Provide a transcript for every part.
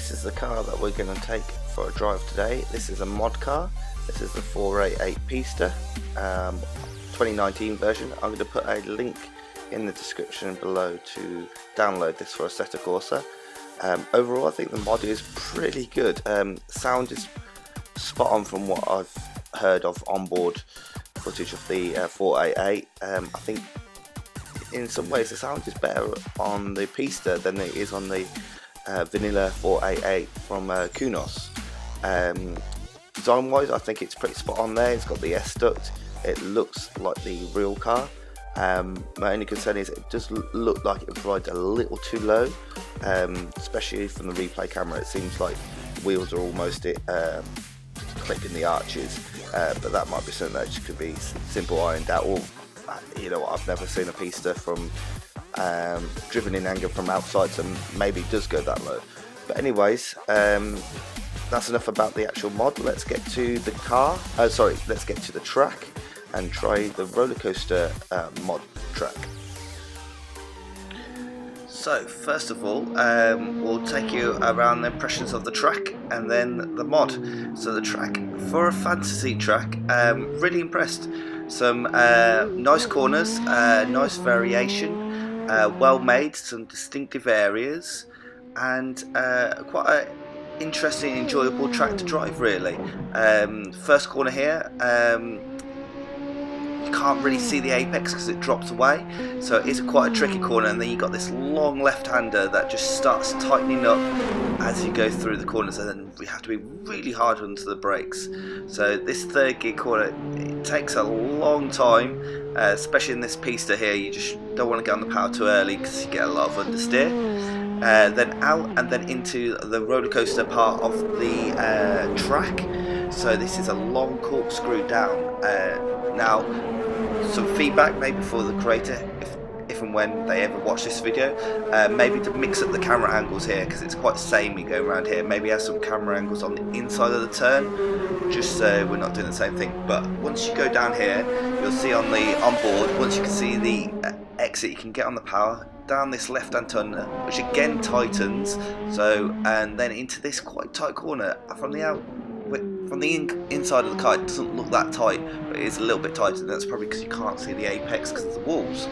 this is the car that we're going to take for a drive today. This is a mod car. This is the 488 Pista 2019 version. I'm going to put a link in the description below to download this for Assetto Corsa. Overall, I think the mod is pretty good. Sound is spot on from what I've heard of onboard footage of the 488. I think in some ways the sound is better on the Pista than it is on the vanilla 488 from Kunos. Design wise, I think it's pretty spot on there. It's got the S duct, it looks like the real car. My only concern is it does look like it rides a little too low, especially from the replay camera. It seems like the wheels are almost clipping the arches, but that might be something that just could be simple ironed out, or you know what, I've never seen a Pista from driven in anger from outside, so maybe it does go that low. But anyways, that's enough about the actual mod. Let's get to the car. Let's get to the track and try the roller coaster mod track. So first of all, we'll take you around the impressions of the track and then the mod. So the track, for a fantasy track, really impressed. Some nice corners, nice variation, well made, some distinctive areas, and quite an interesting, enjoyable track to drive really. First corner here, you can't really see the apex because it drops away, so it is quite a tricky corner, and then you've got this long left-hander that just starts tightening up as you go through the corners, and then we have to be really hard onto the brakes. So this third gear corner, it takes a long time, especially in this Pista here. You just don't want to get on the power too early because you get a lot of understeer. Then out and then into the roller coaster part of the track. So this is a long corkscrew down. Now, some feedback maybe for the creator, if and when they ever watch this video, maybe to mix up the camera angles here, because it's quite samey going around here. Maybe have some camera angles on the inside of the turn, just so we're not doing the same thing. But once you go down here, you'll see on the onboard, once you can see the exit, you can get on the power down this left-hand turn, which again tightens. So, and then into this quite tight corner from the inside of the car. It doesn't look that tight, but it is a little bit tighter, and that's probably because you can't see the apex because of the walls.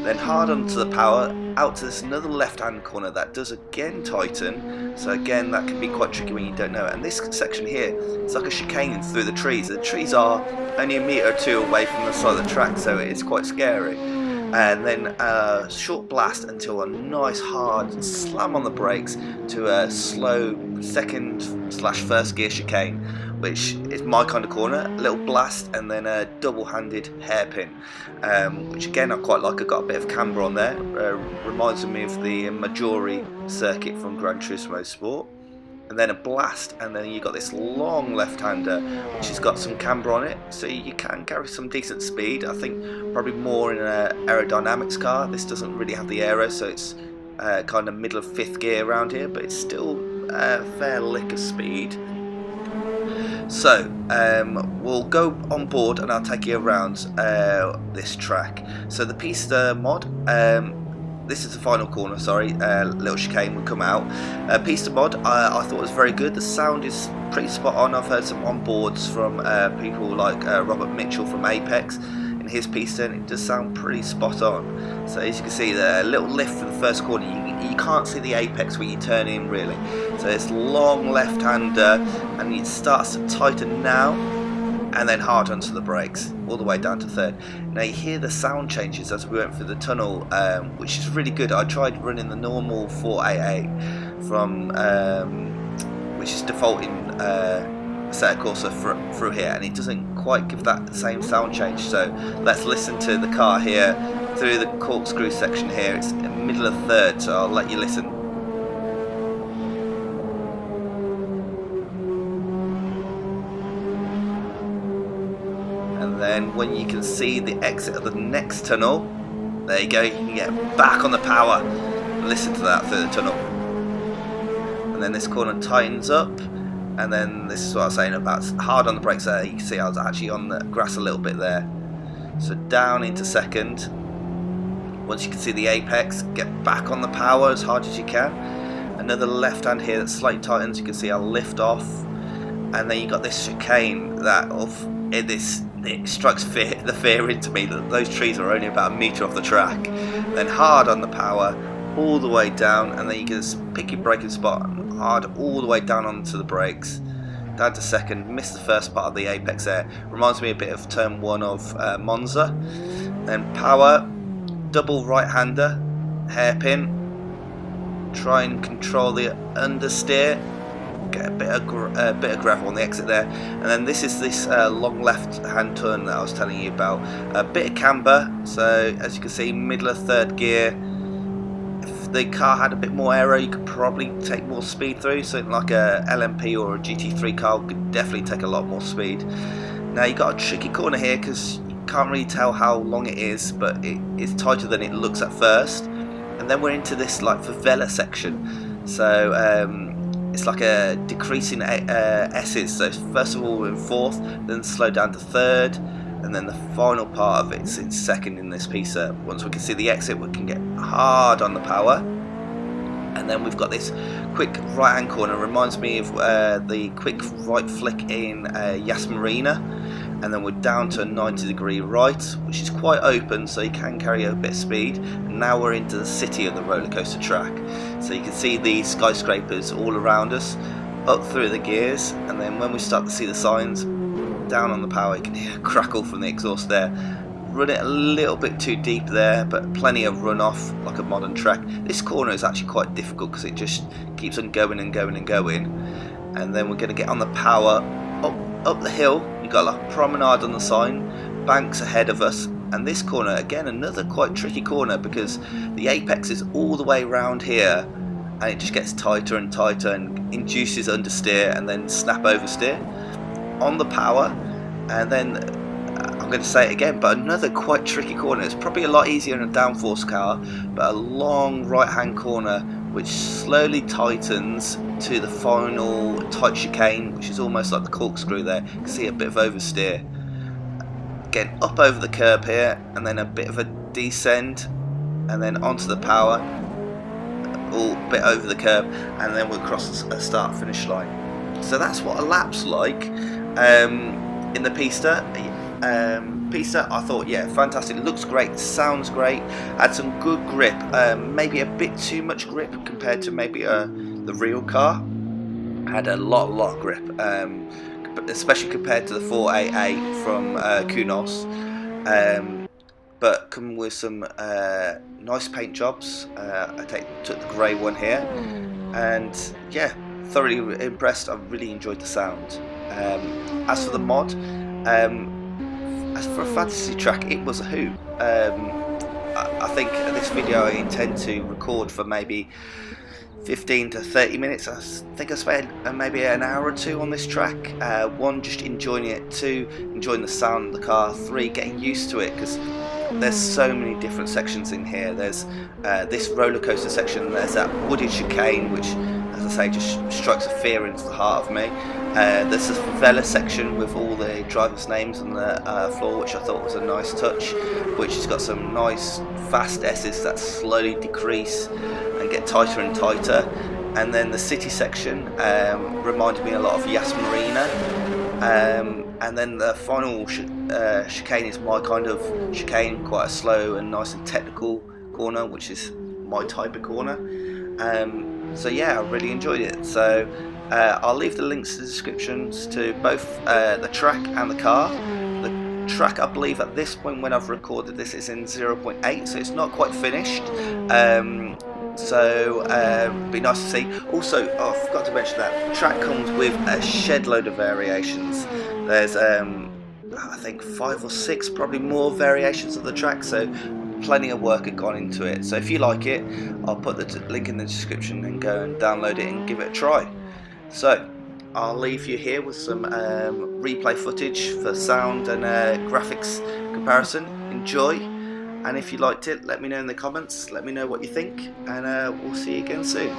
Then hard onto the power, out to this another left-hand corner that does again tighten, so again that can be quite tricky when you don't know it. And this section here, it's like a chicane through the trees. The trees are only a metre or two away from the side of the track, so it's quite scary. And then a short blast until a nice hard slam on the brakes to a slow second/first gear chicane, which is my kind of corner. A little blast and then a double-handed hairpin, which again I quite like. I've got a bit of camber on there, reminds me of the Maggiore circuit from Gran Turismo Sport. And then a blast, and then you got this long left-hander which has got some camber on it, so you can carry some decent speed. I think probably more in an aerodynamics car. This doesn't really have the aero, so it's kind of middle of fifth gear around here, but it's still a fair lick of speed. So we'll go on board and I'll take you around this track. So the Pista mod, this is the final corner, sorry, little chicane will come out. Pista mod, I thought was very good. The sound is pretty spot on. I've heard some onboards from people like Robert Mitchell from Apex in his Pista, and it does sound pretty spot on. So as you can see, the little lift for the first corner, you can't see the apex when you turn in really. So it's long left-hander, and it starts to tighten now, and then hard onto the brakes all the way down to third. Now you hear the sound changes as we went through the tunnel, which is really good. I tried running the normal 488 from which is defaulting Assetto Corsa through here, and it doesn't quite give that same sound change. So let's listen to the car here through the corkscrew section here. It's in the middle of third, so I'll let you listen. And then when you can see the exit of the next tunnel, there you go, you can get back on the power and listen to that through the tunnel. And then this corner tightens up, and then this is what I was saying about hard on the brakes there. You can see I was actually on the grass a little bit there. So down into second. Once you can see the apex, get back on the power as hard as you can. another left hand here that slightly tightens. You can see I'll lift off, and then you got this chicane that it strikes the fear into me that those trees are only about a metre off the track. Then hard on the power all the way down, and then you get this picky braking spot and hard all the way down onto the brakes, down to second. Missed the first part of the apex there. Reminds me a bit of turn 1 of Monza. Then power, double right hander, hairpin, try and control the understeer, get a bit of gravel on the exit there, and then this is this long left hand turn that I was telling you about. A bit of camber, so as you can see, middle of third gear. If the car had a bit more aero, you could probably take more speed through. Something like a LMP or a GT3 car could definitely take a lot more speed. Now you got a tricky corner here because you can't really tell how long it is, but it is tighter than it looks at first. And then we're into this like favela section, so it's like a decreasing S's. So first of all we're in fourth, then slow down to third, and then the final part of it's in second in this Pista. Once we can see the exit, we can get hard on the power, and then we've got this quick right hand corner. Reminds me of the quick right flick in Yas Marina. And then we're down to a 90-degree right, which is quite open, so you can carry a bit of speed. And now we're into the city of the roller coaster track, so you can see these skyscrapers all around us, up through the gears, and then when we start to see the signs, down on the power, you can hear a crackle from the exhaust there. Run it a little bit too deep there, but plenty of runoff like a modern track. This corner is actually quite difficult because it just keeps on going and going and going. And then we're going to get on the power up the hill. You've got like a promenade on the sign, banks ahead of us, and this corner again, another quite tricky corner because the apex is all the way around here, and it just gets tighter and tighter and induces understeer and then snap oversteer on the power. And then I'm going to say it again, but another quite tricky corner. It's probably a lot easier in a downforce car, but a long right hand corner which slowly tightens to the final tight chicane, which is almost like the corkscrew there. You can see a bit of oversteer. Again, up over the curb here, and then a bit of a descend, and then onto the power, all bit over the curb, and then we'll cross a start finish line. So that's what a lap's like in the Pista. Pista, I thought, yeah, fantastic. Looks great, sounds great, had some good grip, maybe a bit too much grip compared to maybe the real car. Had a lot of grip, especially compared to the 488 from Kunos, but come with some nice paint jobs. I took the grey one here, and yeah, thoroughly impressed. I really enjoyed the sound. As for the mod, as for a fantasy track, it was a hoot. I think this video I intend to record for maybe 15 to 30 minutes. I think I spent maybe an hour or two on this track. One, just enjoying it. Two, enjoying the sound of the car. Three, getting used to it, because there's so many different sections in here. There's this roller coaster section, there's that wooded chicane, which, as I say, just strikes a fear into the heart of me. There's this favela section with all the drivers' names on the floor, which I thought was a nice touch, which has got some nice fast S's that slowly decrease and get tighter and tighter. And then the city section reminded me a lot of Yas Marina. And then the final chicane is my kind of chicane, quite a slow and nice and technical corner, which is my type of corner. So yeah, I really enjoyed it. So I'll leave the links to the descriptions to both the track and the car. The track, I believe at this point when I've recorded this, is in 0.8, so it's not quite finished. So it'd be nice to see. Also, I forgot to mention that the track comes with a shed load of variations. There's I think 5 or 6 probably more variations of the track, so plenty of work had gone into it. So if you like it, I'll put the link in the description and go and download it and give it a try. So I'll leave you here with some replay footage for sound and graphics comparison. Enjoy, and if you liked it, let me know in the comments. Let me know what you think, and we'll see you again soon.